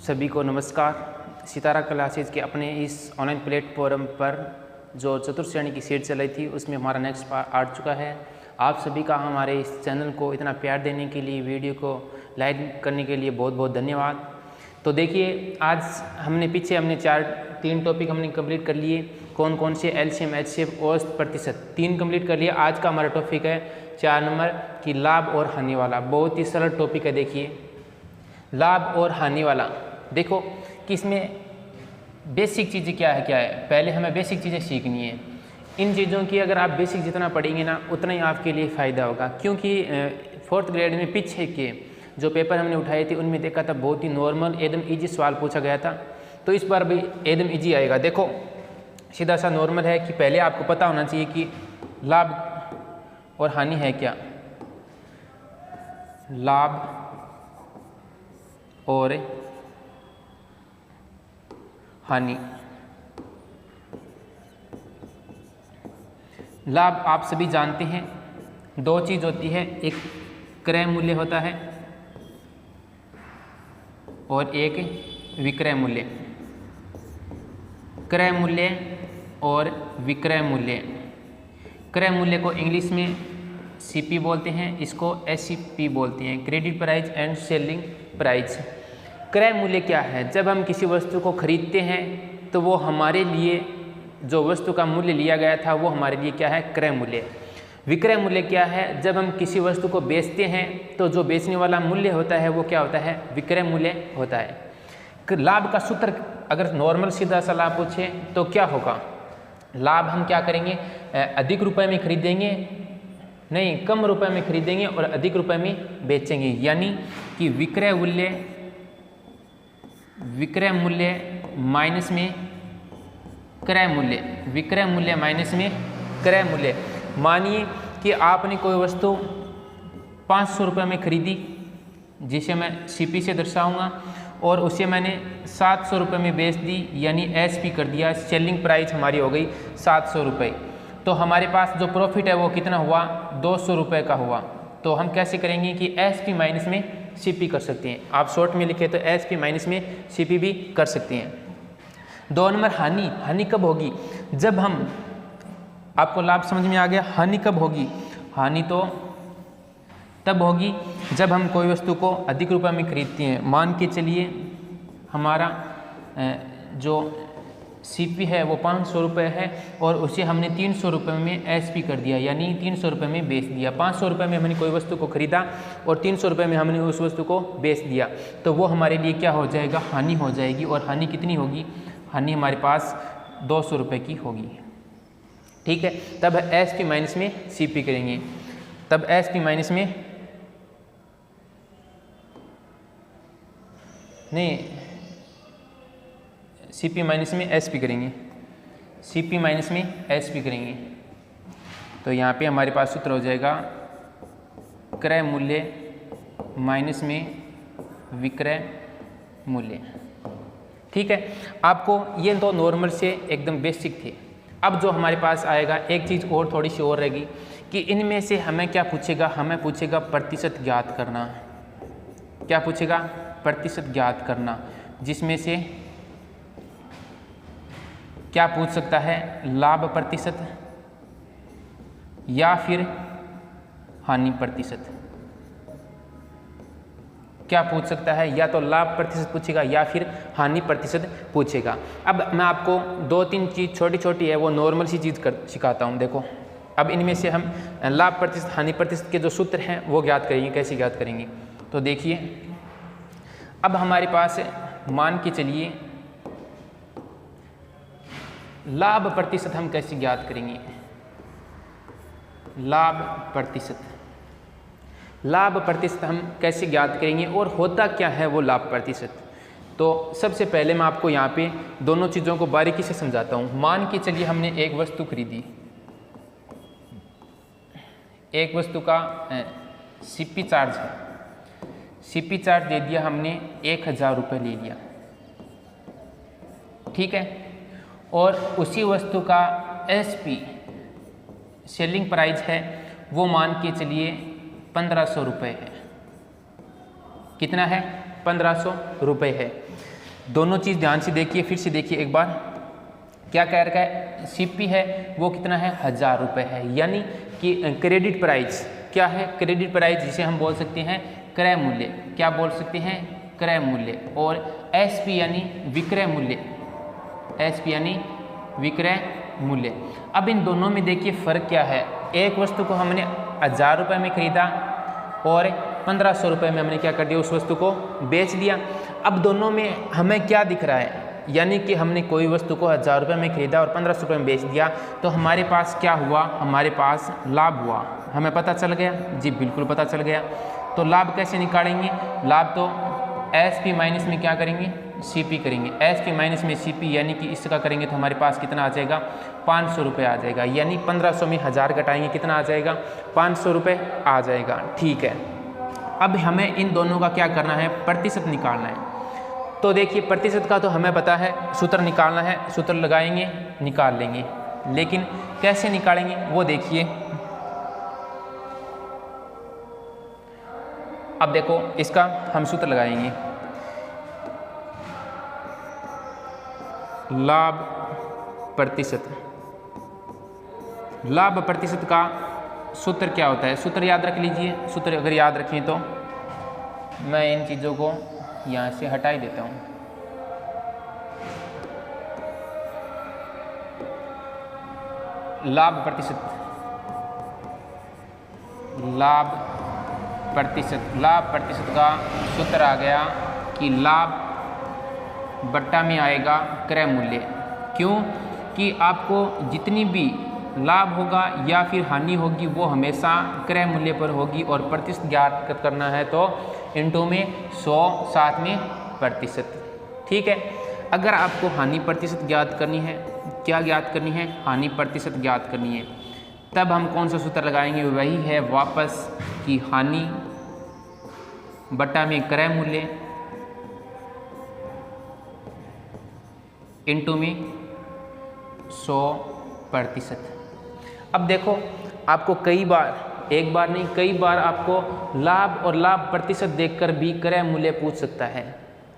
सभी को नमस्कार। सितारा क्लासेज के अपने इस ऑनलाइन प्लेटफॉर्म पर जो चतुर्थ श्रेणी की सीट चल रही थी उसमें हमारा नेक्स्ट पार्ट आ चुका है। आप सभी का हमारे इस चैनल को इतना प्यार देने के लिए, वीडियो को लाइक करने के लिए बहुत बहुत धन्यवाद। तो देखिए, आज हमने 3 टॉपिक हमने कंप्लीट कर लिए। कौन कौन से? एलसीएम, एचसीएफ, औसत, प्रतिशत, 3 कंप्लीट कर लिए। आज का हमारा टॉपिक है 4 नंबर की लाभ और हानि वाला। बहुत ही सरल टॉपिक है। देखिए, लाभ और हानि वाला। देखो कि इसमें बेसिक चीज़ें क्या है। पहले हमें बेसिक चीज़ें सीखनी है। इन चीज़ों की अगर आप बेसिक जितना पढ़ेंगे ना, उतना ही आपके लिए फ़ायदा होगा। क्योंकि 4th ग्रेड में पीछे के जो पेपर हमने उठाए थे उनमें देखा था बहुत ही नॉर्मल एकदम ईजी सवाल पूछा गया था। तो इस बार भी एकदम ईजी आएगा। देखो, सीधा सा नॉर्मल है कि पहले आपको पता होना चाहिए कि लाभ और हानि है क्या। लाभ और हानि। लाभ आप सभी जानते हैं, 2 चीज़ होती है, एक क्रय मूल्य होता है और एक विक्रय मूल्य। क्रय मूल्य और विक्रय मूल्य। क्रय मूल्य को इंग्लिश में सीपी बोलते हैं, इसको एससीपी बोलते हैं, credit price and selling price. क्रय मूल्य क्या है? जब हम किसी वस्तु को खरीदते हैं तो वो हमारे लिए जो वस्तु का मूल्य लिया गया था वो हमारे लिए क्या है? क्रय मूल्य। विक्रय मूल्य क्या है? जब हम किसी वस्तु को बेचते हैं तो जो बेचने वाला मूल्य होता है वो क्या होता है? विक्रय मूल्य होता है। लाभ का सूत्र अगर नॉर्मल सीधा सा लाभ पूछे तो क्या होगा? लाभ हम क्या करेंगे? अधिक रुपए में खरीदेंगे, नहीं, कम रुपए में खरीदेंगे और अधिक रुपए में बेचेंगे। यानी कि विक्रय मूल्य माइनस में क्रय मूल्य। विक्रय मूल्य माइनस में क्रय मूल्य। मानिए कि आपने कोई वस्तु 500 रुपये में खरीदी, जिसे मैं सीपी से दर्शाऊंगा, और उसे मैंने 700 रुपये में बेच दी, यानी एसपी कर दिया। सेलिंग प्राइस हमारी हो गई 700 रुपये। तो हमारे पास जो प्रॉफिट है वो कितना हुआ? 200 रुपये का हुआ। तो हम कैसे करेंगे कि एसपी माइनस में सीपी कर सकते हैं। आप शॉर्ट में लिखे तो एसपी माइनस में सीपी भी कर सकते हैं। 2 नंबर हानि। हानि कब होगी? जब हम, आपको लाभ समझ में आ गया, हानि कब होगी? हानि तो तब होगी जब हम कोई वस्तु को अधिक रुपए में खरीदते हैं। मान के चलिए हमारा जो सीपी है वो 500 रुपये है और उसे हमने 300 रुपये में एसपी कर दिया, यानी 300 रुपये में बेच दिया। 500 रुपये में हमने कोई वस्तु को खरीदा और 300 रुपये में हमने उस वस्तु को बेच दिया। तो वो हमारे लिए क्या हो जाएगा? हानि हो जाएगी। और हानि कितनी होगी? हानि हमारे पास 200 रुपये की होगी। ठीक है, तब एसपी माइनस में सीपी करेंगे। तब एसपी माइनस में नहीं, सीपी माइनस में एसपी करेंगे। सीपी माइनस में एसपी करेंगे। तो यहाँ पे हमारे पास सूत्र हो जाएगा क्रय मूल्य माइनस में विक्रय मूल्य। ठीक है, आपको ये तो नॉर्मल से एकदम बेसिक थे। अब जो हमारे पास आएगा, एक चीज़ और थोड़ी सी और रहेगी कि इनमें से हमें क्या पूछेगा? हमें पूछेगा प्रतिशत ज्ञात करना। क्या पूछेगा? प्रतिशत ज्ञात करना। जिसमें से क्या पूछ सकता है? लाभ प्रतिशत या फिर हानि प्रतिशत। क्या पूछ सकता है? या तो लाभ प्रतिशत पूछेगा या फिर हानि प्रतिशत पूछेगा। अब मैं आपको 2-3 चीज़ छोटी छोटी है वो नॉर्मल सी चीज़ सिखाता हूँ। देखो, अब इनमें से हम लाभ प्रतिशत, हानि प्रतिशत के जो सूत्र हैं वो ज्ञात करेंगे। कैसे ज्ञात करेंगे? तो देखिए, अब हमारे पास मान के चलिए लाभ प्रतिशत हम कैसे ज्ञात करेंगे? लाभ प्रतिशत हम कैसे ज्ञात करेंगे और होता क्या है वो लाभ प्रतिशत? तो सबसे पहले मैं आपको यहाँ पे दोनों चीज़ों को बारीकी से समझाता हूँ। मान के चलिए हमने एक वस्तु खरीदी, एक वस्तु का सीपी चार्ज है, सीपी चार्ज दे दिया हमने, 1000 रुपये ले लिया। ठीक है, और उसी वस्तु का एसपी सेलिंग प्राइस है वो मान के चलिए 1500 रुपये है। कितना है? 1500 रुपये है। दोनों चीज़ ध्यान से देखिए, फिर से देखिए एक बार। क्या कह रखा है, सीपी है वो कितना है, 1000 रुपये है, यानी कि क्रेडिट प्राइस क्या है, क्रेडिट प्राइस जिसे हम बोल सकते हैं क्रय मूल्य। क्या बोल सकते हैं, क्रय मूल्य। और एसपी यानी विक्रय मूल्य, एसपी यानी विक्रय मूल्य। अब इन दोनों में देखिए फ़र्क क्या है। एक वस्तु को हमने 1000 रुपये में खरीदा और 1500 रुपये में हमने क्या कर दिया, उस वस्तु को बेच दिया। अब दोनों में हमें क्या दिख रहा है, यानी कि हमने कोई वस्तु को 1000 रुपये में खरीदा और 1500 रुपये में बेच दिया, तो हमारे पास क्या हुआ, हमारे पास लाभ हुआ। हमें पता चल गया जी, बिल्कुल पता चल गया। तो लाभ कैसे निकालेंगे, लाभ तो एसपी माइनस में क्या करेंगे, सीपी करेंगे। एसपी माइनस में सीपी यानी कि इसका करेंगे तो हमारे पास कितना आ जाएगा, 500 रुपये आ जाएगा। यानी 1500 में 1000 घटाएंगे कितना आ जाएगा, 500 रुपये आ जाएगा। ठीक है, अब हमें इन दोनों का क्या करना है, प्रतिशत निकालना है। तो देखिए प्रतिशत का तो हमें पता है, सूत्र निकालना है, सूत्र लगाएंगे निकाल लेंगे, लेकिन कैसे निकालेंगे वो देखिए। अब देखो इसका हम सूत्र लगाएंगे, लाभ प्रतिशत। लाभ प्रतिशत का सूत्र क्या होता है, सूत्र याद रख लीजिए। सूत्र अगर याद रखें तो मैं इन चीज़ों को यहाँ से हटा ही देता हूँ। लाभ प्रतिशत, लाभ प्रतिशत, लाभ प्रतिशत का सूत्र आ गया कि लाभ बट्टा में आएगा क्रय मूल्य। क्यों कि आपको जितनी भी लाभ होगा या फिर हानि होगी वो हमेशा क्रय मूल्य पर होगी, और प्रतिशत ज्ञात करना है तो इनटू में 100 साथ में प्रतिशत। ठीक है, अगर आपको हानि प्रतिशत ज्ञात करनी है, क्या ज्ञात करनी है, हानि प्रतिशत ज्ञात करनी है, तब हम कौन सा सूत्र लगाएंगे, वही है वापस कि हानि बट्टा में क्रय मूल्य इनटू में 100%। अब देखो आपको कई बार, एक बार नहीं कई बार आपको लाभ और लाभ प्रतिशत देखकर भी क्रय मूल्य पूछ सकता है।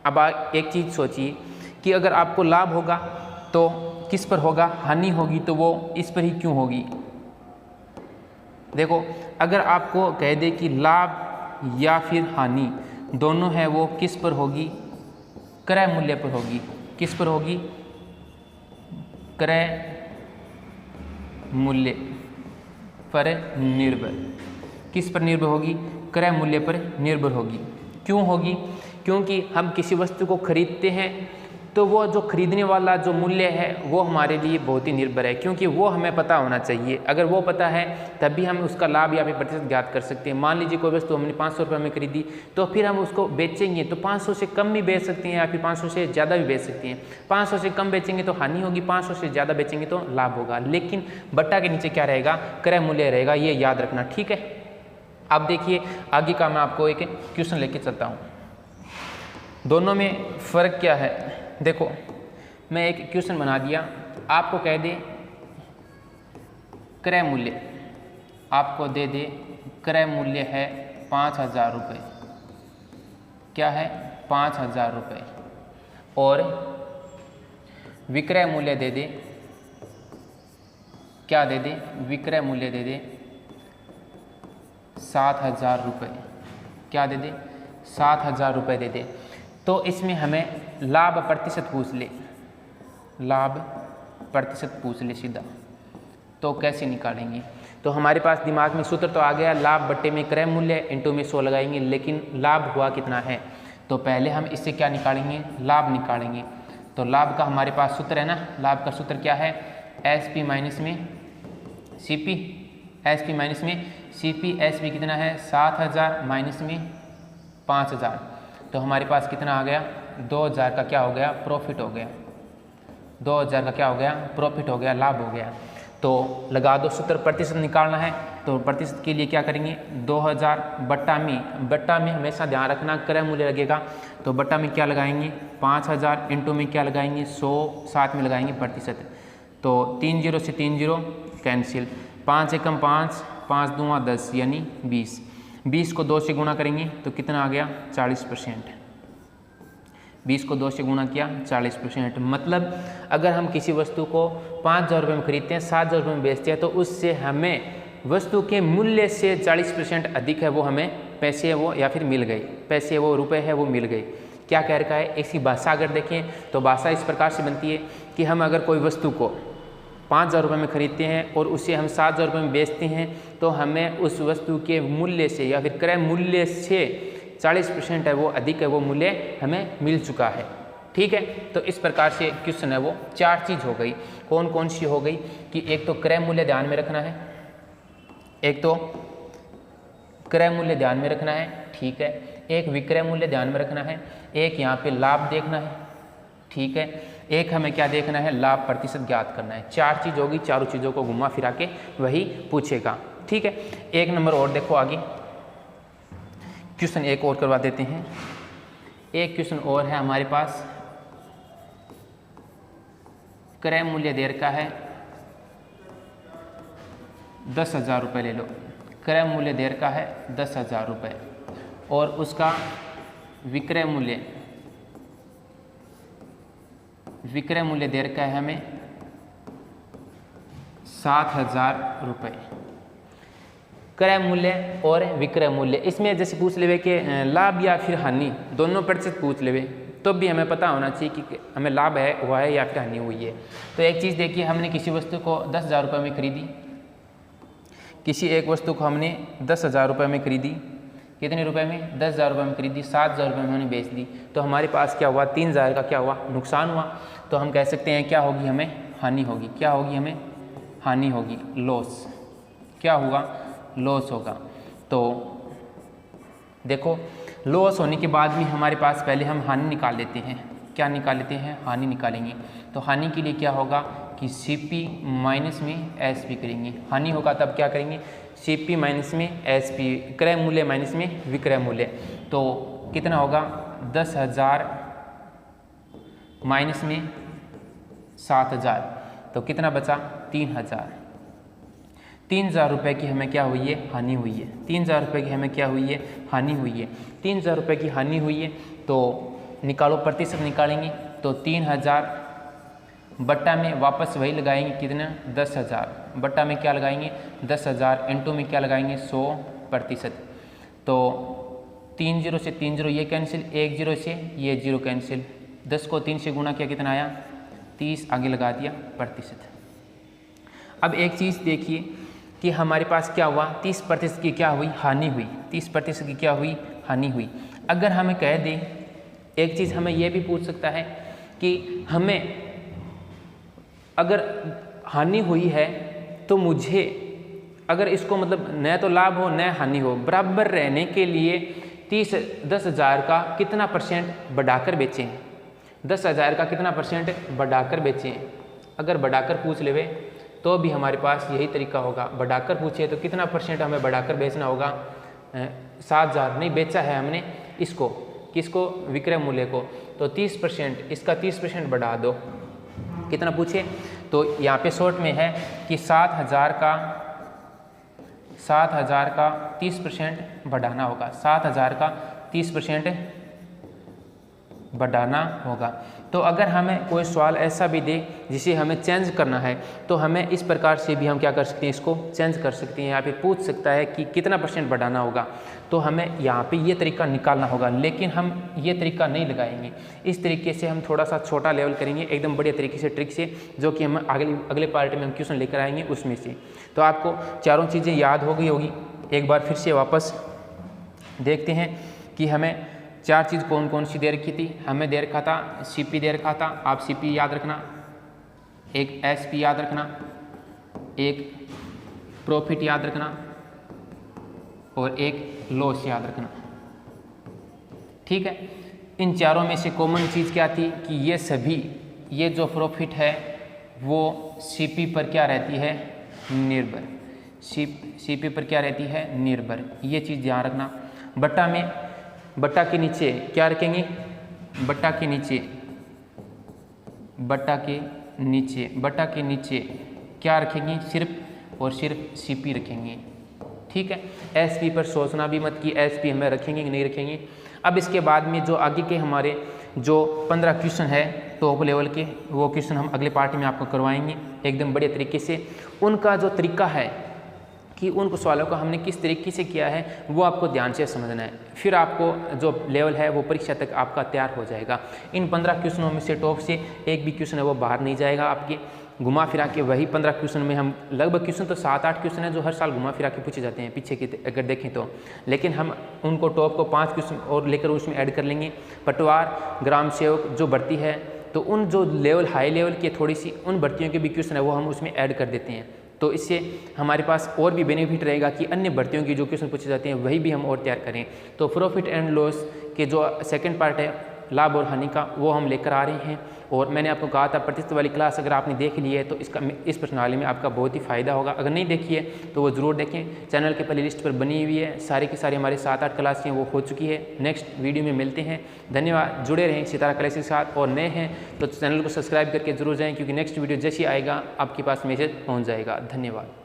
अब एक चीज़ सोचिए कि अगर आपको लाभ होगा तो किस पर होगा, हानि होगी तो वो इस पर ही क्यों होगी। देखो अगर आपको कह दे कि लाभ या फिर हानि दोनों है वो किस पर होगी, क्रय मूल्य पर होगी। किस पर होगी, क्रय मूल्य पर निर्भर। किस पर निर्भर होगी, क्रय मूल्य पर निर्भर होगी। क्यों होगी, क्योंकि हम किसी वस्तु को खरीदते हैं तो वो जो खरीदने वाला जो मूल्य है वो हमारे लिए बहुत ही निर्भर है, क्योंकि वो हमें पता होना चाहिए। अगर वो पता है तभी हम उसका लाभ या फिर प्रतिशत ज्ञात कर सकते हैं। मान लीजिए कोई वस्तु हमने 500 रुपये में खरीदी, तो फिर हम उसको बेचेंगे तो 500 से कम भी बेच सकते हैं या फिर 500 से ज़्यादा भी बेच सकते हैं। 500 से कम बेचेंगे तो हानि होगी, 500 से ज़्यादा बेचेंगे तो लाभ होगा। लेकिन बट्टा के नीचे क्या रहेगा, क्रय मूल्य रहेगा, ये याद रखना। ठीक है, अब देखिए आगे का मैं आपको एक क्वेश्चन लेके चलता हूँ। दोनों में फ़र्क क्या है, देखो मैं एक क्वेश्चन बना दिया, आपको कह दे क्रय मूल्य, आपको दे दे क्रय मूल्य है 5000 रुपये। क्या है, 5000 रुपये, और विक्रय मूल्य दे दे, क्या दे दे, विक्रय मूल्य दे दे 7000 रुपये। क्या दे दे, 7000 रुपये दे दे। तो इसमें हमें लाभ प्रतिशत पूछ ले, लाभ प्रतिशत पूछ ले सीधा, तो कैसे निकालेंगे। तो हमारे पास दिमाग में सूत्र तो आ गया, लाभ बट्टे में क्रय मूल्य इनटू में 100 लगाएंगे, लेकिन लाभ हुआ कितना है, तो पहले हम इससे क्या निकालेंगे, लाभ निकालेंगे। तो लाभ का हमारे पास सूत्र है ना, लाभ का सूत्र क्या है, एस पी माइनस में C P, S P minus में सी पी। एस पी कितना है, 7000 माइनस में 5000, तो हमारे पास कितना आ गया, 2000 का क्या हो गया, प्रॉफिट हो गया। 2000 का क्या हो गया, प्रॉफिट हो गया, लाभ हो गया। तो लगा दो सूत्र, प्रतिशत निकालना है तो प्रतिशत के लिए क्या करेंगे, 2000 बट्टा में हमेशा ध्यान रखना क्रय मूल्य लगेगा, तो बट्टा में क्या लगाएंगे, 5000 इंटू में क्या लगाएंगे, 100 साथ में लगाएंगे प्रतिशत। तो 3 0 से 3 0 कैंसिल, 5 एकम 5, 5 दूँगा 10 यानी 20। 20 को 2 से गुणा करेंगे तो कितना आ गया, 40%। 20 को 2 से गुणा किया 40%। मतलब अगर हम किसी वस्तु को 5,000 रुपये में खरीदते हैं, 7,000 रुपये में बेचते हैं, तो उससे हमें वस्तु के मूल्य से 40% अधिक है वो हमें पैसे है वो या फिर मिल गई, पैसे वो रुपए है वो मिल गई। क्या कह रखा है, इसकी भाषा अगर देखें तो भाषा इस प्रकार से बनती है कि हम अगर कोई वस्तु को 5,000 रुपये में खरीदते हैं और उसे हम 7,000 रुपये में बेचते हैं, तो हमें उस वस्तु के मूल्य से या फिर क्रय मूल्य से 40% है वो अधिक है वो मूल्य हमें मिल चुका है। ठीक है, तो इस प्रकार से क्वेश्चन है वो 4 चीज़ हो गई। कौन कौन सी हो गई कि एक तो क्रय मूल्य ध्यान में रखना है, एक तो क्रय मूल्य ध्यान में रखना है, ठीक है, एक विक्रय मूल्य ध्यान में रखना है, एक यहाँ पे लाभ देखना है, ठीक है, एक हमें क्या देखना है, लाभ प्रतिशत ज्ञात करना है। 4 चीज़ होगी, चारों चीज़ों को घुमा फिरा के वही पूछेगा। ठीक है, एक नंबर और देखो आगे, क्वेश्चन एक और करवा देते हैं। एक क्वेश्चन और है हमारे पास, क्रय मूल्य दे रखा है 10,000 रुपये, ले लो, क्रय मूल्य दे रखा है 10,000 रुपये और उसका विक्रय मूल्य दे रखा है हमें 7,000 रुपये। क्रय मूल्य और विक्रय मूल्य, इसमें जैसे पूछ लेवे कि लाभ या फिर हानि, दोनों प्रतिशत पूछ लेवे तो भी हमें पता होना चाहिए कि हमें लाभ है हुआ है या फिर हानि हुई है। तो एक चीज़ देखिए, हमने किसी वस्तु को 10,000 रुपये में खरीदी, किसी एक वस्तु को हमने 10,000 रुपये में खरीदी, कितने रुपए में, 10,000 रुपये में खरीदी, 7,000 रुपये में हमने बेच दी, तो हमारे पास क्या हुआ, 3,000 का क्या हुआ, नुकसान हुआ। तो हम कह सकते हैं क्या होगी, हमें हानि होगी। क्या होगी, हमें हानि होगी, लॉस। क्या हुआ, लॉस होगा। तो देखो, लॉस होने के बाद भी हमारे पास पहले हम हानि निकाल लेते हैं। क्या निकाल लेते हैं, हानि निकालेंगे। तो हानि के लिए क्या होगा कि CP माइनस में SP करेंगे। हानि होगा तब क्या करेंगे, CP माइनस में SP, क्रय मूल्य माइनस में विक्रय मूल्य। तो कितना होगा, 10,000 माइनस में 7,000, तो कितना बचा, 3,000। 3,000 रुपये की हमें क्या हुई है, हानि हुई है। 3,000 रुपये की हमें क्या हुई है, हानि हुई है। 3,000 रुपये की हानि हुई है, तो निकालो, प्रतिशत निकालेंगे। तो 3,000 बट्टा में वापस वही लगाएंगे, कितना, 10,000 बट्टा में क्या लगाएंगे, 10,000 इंटू में क्या लगाएंगे, 100%। तो 3 0 से 3 0 ये कैंसिल, 1 0 से ये 0 कैंसिल, 10 को 3 से गुणा किया, कितना आया, 30, आगे लगा दिया प्रतिशत। अब एक चीज़ देखिए कि हमारे पास क्या हुआ, 30% की क्या हुई, हानि हुई। 30% की क्या हुई, हानि हुई। अगर हमें कह दें, एक चीज़ हमें यह भी पूछ सकता है कि हमें अगर हानि हुई है तो मुझे, अगर इसको मतलब न तो लाभ हो न हानि हो, बराबर रहने के लिए 10,000 का कितना % बढ़ाकर बेचें, 10,000 का कितना % बढ़ाकर बेचें। अगर बढ़ाकर पूछ लेवे तो भी हमारे पास यही तरीका होगा। बढ़ाकर पूछे तो कितना % हमें बढ़ाकर बेचना होगा, 7,000 नहीं बेचा है हमने इसको, किसको, विक्रय मूल्य को, तो 30%, इसका 30% बढ़ा दो। कितना पूछे, तो यहाँ पे शॉर्ट में है कि 7,000 का 30% बढ़ाना होगा, 7,000 का 30% बढ़ाना होगा। तो अगर हमें कोई सवाल ऐसा भी दे जिसे हमें चेंज करना है, तो हमें इस प्रकार से भी हम क्या कर सकते हैं, इसको चेंज कर सकते हैं। यहाँ पे पूछ सकता है कि कितना % बढ़ाना होगा, तो हमें यहाँ पे ये तरीका निकालना होगा, लेकिन हम ये तरीका नहीं लगाएंगे। इस तरीके से हम थोड़ा सा छोटा लेवल करेंगे, एकदम बढ़िया तरीके से, ट्रिक से, जो कि हम अगले पार्ट में हम क्वेश्चन लेकर आएंगे उसमें से। तो आपको चारों चीज़ें याद हो गई होगी। एक बार फिर से वापस देखते हैं कि हमें 4 चीज़ कौन कौन सी दे रखी थी। हमें दे रखा था CP दे रखा था, आप CP याद रखना, एक SP याद रखना, एक प्रॉफिट याद रखना और एक लॉस याद रखना। ठीक है, इन चारों में से कॉमन चीज़ क्या थी कि ये सभी, ये जो प्रॉफिट है वो CP पर क्या रहती है, निर्भर। CP पर क्या रहती है, निर्भर। ये चीज़ ध्यान रखना। बट्टा के नीचे क्या रखेंगे, बट्टा के नीचे क्या रखेंगे, सिर्फ और सिर्फ CP रखेंगे। ठीक है, SP पर सोचना भी मत कि SP हमें रखेंगे कि नहीं रखेंगे। अब इसके बाद में जो आगे के हमारे जो 15 क्वेश्चन है टॉप लेवल के, वो क्वेश्चन हम अगले पार्ट में आपको करवाएंगे एकदम बढ़िया तरीके से। उनका जो तरीका है कि उन सवालों को हमने किस तरीके से किया है वो आपको ध्यान से समझना है, फिर आपको जो लेवल है वो परीक्षा तक आपका तैयार हो जाएगा। इन 15 क्वेश्चनों में से टॉप से एक भी क्वेश्चन है वो बाहर नहीं जाएगा आपके, घुमा फिरा के वही 15 क्वेश्चन में हम लगभग क्वेश्चन तो 7-8 क्वेश्चन है जो हर साल घुमा फिरा के पूछे जाते हैं पीछे की अगर देखें तो, लेकिन हम उनको टॉप को 5 क्वेश्चन और लेकर उसमें ऐड कर लेंगे। पटवार, ग्राम सेवक जो भर्ती है, तो उन जो लेवल हाई लेवल की थोड़ी सी उन भर्तियों के भी क्वेश्चन है वो हम उसमें ऐड कर देते हैं। तो इससे हमारे पास और भी बेनिफिट रहेगा कि अन्य भर्तियों की जो क्वेश्चन पूछे जाते हैं वही भी हम और तैयार करें। तो प्रॉफिट एंड लॉस के जो सेकंड पार्ट है लाभ और हानि का, वो हम लेकर आ रहे हैं। और मैंने आपको कहा था प्रतिशत वाली क्लास अगर आपने देख ली है तो इस प्रश्नावली में आपका बहुत ही फ़ायदा होगा। अगर नहीं देखी है तो वो ज़रूर देखें, चैनल के प्ले लिस्ट पर बनी हुई है, सारी की सारी हमारे 7-8 क्लासें वो हो चुकी है। नेक्स्ट वीडियो में मिलते हैं, धन्यवाद। जुड़े रहें सितारा क्लासेस के साथ, और नए हैं तो चैनल को सब्सक्राइब करके जरूर जाएँ, क्योंकि नेक्स्ट वीडियो जैसे आएगा आपके पास मैसेज पहुँच जाएगा। धन्यवाद।